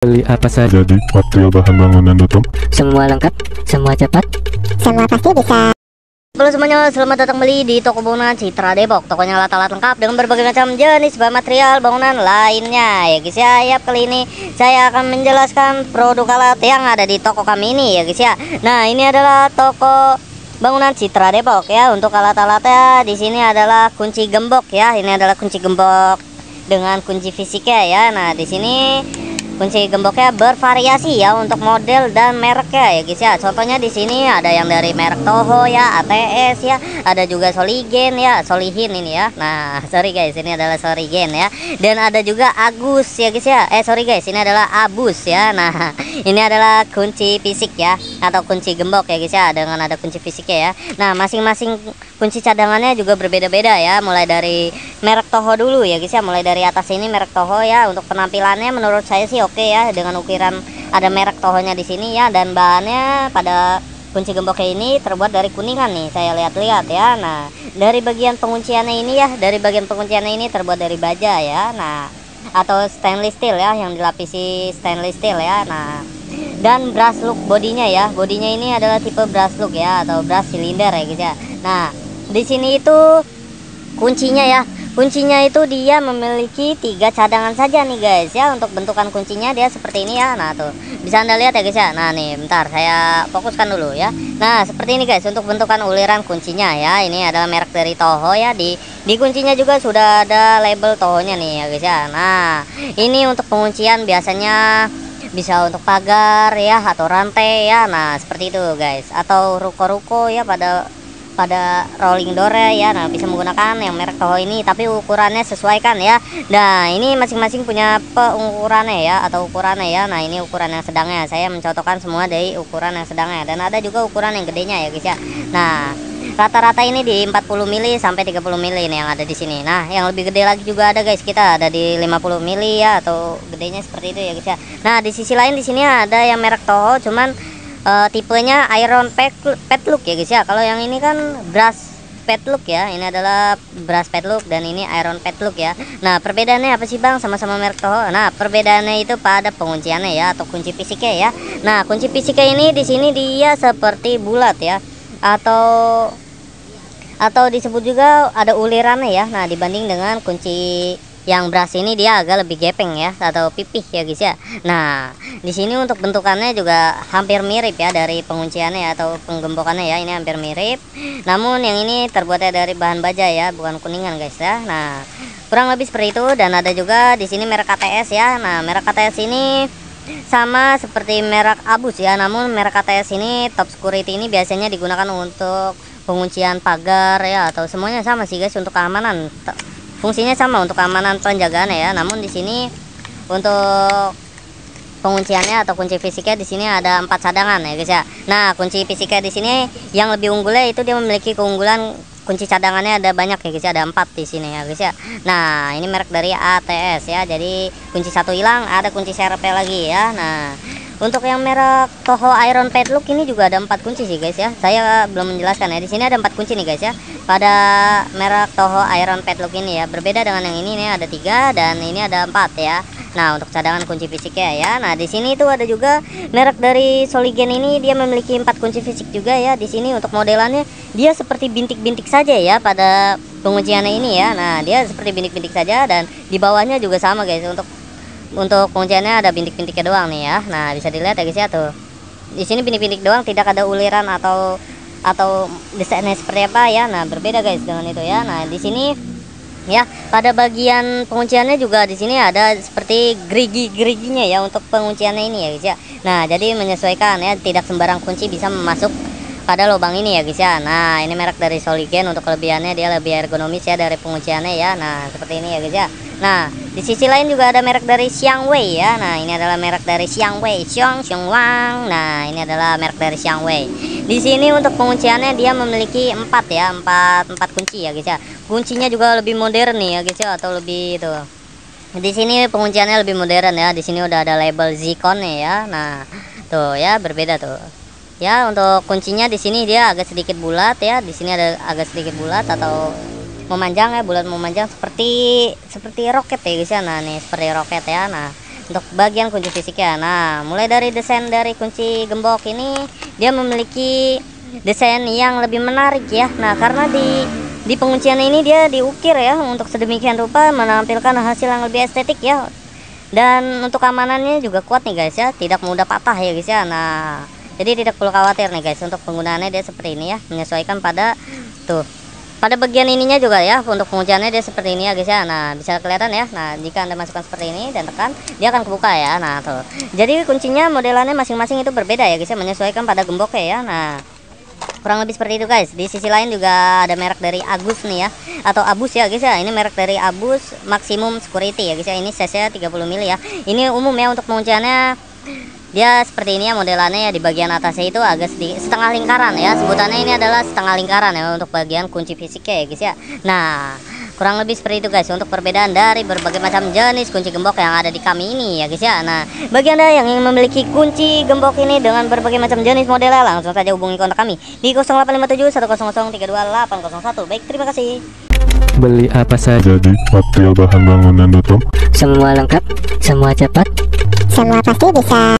Beli apa saja? Jadi, material bahan bangunan tutup. Semua lengkap, semua cepat. Semua pasti bisa. Halo semuanya, selamat datang kembali di toko bangunan Citra Depok. Tokonya alat-alat lengkap dengan berbagai macam jenis bahan material bangunan lainnya. Ya guys ya, kali ini saya akan menjelaskan produk alat yang ada di toko kami ini ya guys ya. Nah, ini adalah toko bangunan Citra Depok ya. Untuk alat-alatnya di sini adalah kunci gembok ya. Ini adalah kunci gembok dengan kunci fisiknya ya. Nah, di sini kunci gemboknya bervariasi ya untuk model dan mereknya ya guys ya. Contohnya di sini ada yang dari merek Toho ya, ATS ya, ada juga Soligen ya, Solihin ini ya. Nah, sorry guys, ini adalah Soligen ya. Dan ada juga Agus ya guys ya. Sorry guys, ini adalah Abus ya. Nah, ini adalah kunci fisik ya atau kunci gembok ya guys ya, dengan ada kunci fisiknya ya. Nah, masing-masing kunci cadangannya juga berbeda-beda ya, mulai dari merek Toho dulu ya guys ya. Mulai dari atas ini merek Toho ya. Untuk penampilannya menurut saya sih oke ya, dengan ukiran ada merek Tohonya di sini ya, dan bahannya pada kunci gemboknya ini terbuat dari kuningan nih, saya lihat-lihat ya. Nah, dari bagian pengunciannya ini ya, terbuat dari baja ya. Nah, atau stainless steel ya, yang dilapisi stainless steel ya. Nah, dan brush look bodinya ya, bodinya ini adalah tipe brush look ya, atau brush silinder ya guys ya. Nah, di sini itu kuncinya ya. Kuncinya itu dia memiliki 3 cadangan saja nih guys ya. Untuk bentukan kuncinya dia seperti ini ya. Nah, tuh bisa Anda lihat ya guys ya. Nah, nih bentar saya fokuskan dulu ya. Nah, seperti ini guys untuk bentukan uliran kuncinya ya. Ini adalah merek dari Toho ya. Di kuncinya juga sudah ada label Tohonya nih ya guys ya. Nah, ini untuk penguncian biasanya bisa untuk pagar ya, atau rantai ya. Nah, seperti itu guys. Atau ruko-ruko ya, pada rolling door ya. Nah, bisa menggunakan yang merek Toho ini, tapi ukurannya sesuaikan ya. Nah, ini masing-masing punya pengukurannya ya, atau ukurannya ya. Nah, ini ukuran yang sedangnya, saya mencontohkan semua dari ukuran yang sedangnya, dan ada juga ukuran yang gedenya ya guys ya. Nah, rata-rata ini di 40 mili sampai 30 mili ini yang ada di sini. Nah, yang lebih gede lagi juga ada guys, kita ada di 50 mili ya, atau gedenya seperti itu ya guys ya. Nah, di sisi lain di sini ada yang merek Toho, cuman tipenya iron padlock ya guys ya. Kalau yang ini kan brass padlock ya, ini adalah brass padlock dan ini iron padlock ya. Nah, perbedaannya apa sih bang sama-sama merek Toho? Nah, perbedaannya itu pada pengunciannya ya, atau kunci fisiknya ya. Nah, kunci fisiknya ini di sini dia seperti bulat ya, atau disebut juga ada ulirannya ya. Nah, dibanding dengan kunci yang brass ini dia agak lebih gepeng ya, atau pipih ya guys ya. Nah, di sini untuk bentukannya juga hampir mirip ya, dari pengunciannya atau penggembokannya ya, ini hampir mirip. Namun yang ini terbuatnya dari bahan baja ya, bukan kuningan guys ya. Nah, kurang lebih seperti itu. Dan ada juga di sini merek ATS ya. Nah, merek ATS ini sama seperti merek Abus ya, namun merek ATS ini top security ini biasanya digunakan untuk penguncian pagar ya, atau semuanya sama sih guys untuk keamanan. Fungsinya sama untuk keamanan penjagaan ya. Namun di sini untuk pengunciannya atau kunci fisiknya di sini ada 4 cadangan ya guys ya. Nah, kunci fisiknya di sini yang lebih unggulnya itu dia memiliki keunggulan kunci cadangannya ada banyak ya guys ya, ada 4 di sini ya guys ya. Nah, ini merek dari ATS ya. Jadi kunci satu hilang, ada kunci serepnya lagi ya. Nah, untuk yang merek Toho Iron Padlock ini juga ada 4 kunci sih guys ya. Saya belum menjelaskan ya. Di sini ada 4 kunci nih guys ya. Pada merek Toho Iron Padlock ini ya. Berbeda dengan yang ini nih, ada 3 dan ini ada 4 ya. Nah, untuk cadangan kunci fisiknya ya. Nah, di sini itu ada juga merek dari Soligen ini, dia memiliki 4 kunci fisik juga ya. Di sini untuk modelannya dia seperti bintik-bintik saja ya pada pengunciannya ini ya. Nah, dia seperti bintik-bintik saja, dan di bawahnya juga sama guys. Untuk pengunciannya ada bintik-bintiknya doang nih ya. Nah, bisa dilihat ya guys ya tuh. Di sini bintik-bintik doang, tidak ada uliran atau desainnya seperti apa ya. Nah, berbeda guys dengan itu ya. Nah, di sini ya pada bagian pengunciannya juga di sini ada seperti gerigi-geriginya ya untuk pengunciannya ini ya guys ya. Nah, jadi menyesuaikan ya, tidak sembarang kunci bisa masuk pada lubang ini ya guys ya. Nah, ini merek dari Soligen, untuk kelebihannya dia lebih ergonomis ya dari pengunciannya ya. Nah, seperti ini ya guys ya. Nah, di sisi lain juga ada merek dari Xiangwei ya. Nah, ini adalah merek dari Xiangwei, Xiangwang. Nah, ini adalah merek dari Xiangwei. Di sini untuk pengunciannya dia memiliki 4 ya, 4 kunci ya guys ya. Kuncinya juga lebih modern nih ya guys ya, atau lebih itu. Di sini pengunciannya lebih modern ya. Di sini udah ada label Zikon ya. Nah, tuh ya, berbeda tuh. Ya, untuk kuncinya di sini dia agak sedikit bulat ya. Di sini ada agak sedikit bulat atau memanjang ya, bulat memanjang seperti roket ya guys ya. Nah, nih seperti roket ya. Nah, untuk bagian kunci fisiknya. Nah, mulai dari desain dari kunci gembok ini, dia memiliki desain yang lebih menarik ya. Nah, karena di penguncian ini dia diukir ya untuk sedemikian rupa menampilkan hasil yang lebih estetik ya. Dan untuk keamanannya juga kuat nih guys ya, tidak mudah patah ya guys ya. Nah, jadi tidak perlu khawatir nih guys untuk penggunaannya, dia seperti ini ya, menyesuaikan pada pada bagian ininya juga ya. Untuk pengunciannya dia seperti ini ya guys ya. Nah, bisa kelihatan ya. Nah, jika Anda masukkan seperti ini dan tekan, dia akan kebuka ya. Nah, tuh. Jadi kuncinya modelannya masing-masing itu berbeda ya guys ya, menyesuaikan pada gemboknya ya. Nah, kurang lebih seperti itu guys. Di sisi lain juga ada merek dari Agus nih ya, atau Abus ya guys ya. Ini merek dari Abus Maximum Security ya guys ya. Ini size-nya 30 mili ya. Ini umum ya untuk pengunciannya. Dia seperti ini ya modelannya ya. Di bagian atasnya itu agak setengah lingkaran ya. Sebutannya ini adalah setengah lingkaran ya untuk bagian kunci fisiknya ya guys ya. Nah, kurang lebih seperti itu guys untuk perbedaan dari berbagai macam jenis kunci gembok yang ada di kami ini ya guys ya. Nah, bagi Anda yang ingin memiliki kunci gembok ini dengan berbagai macam jenis modelnya, langsung saja hubungi kontak kami di 0857 100 32801. Baik, terima kasih. Beli apa saja? Jadi material bahan bangunan.com. Semua lengkap, semua cepat. Semua pasti bisa.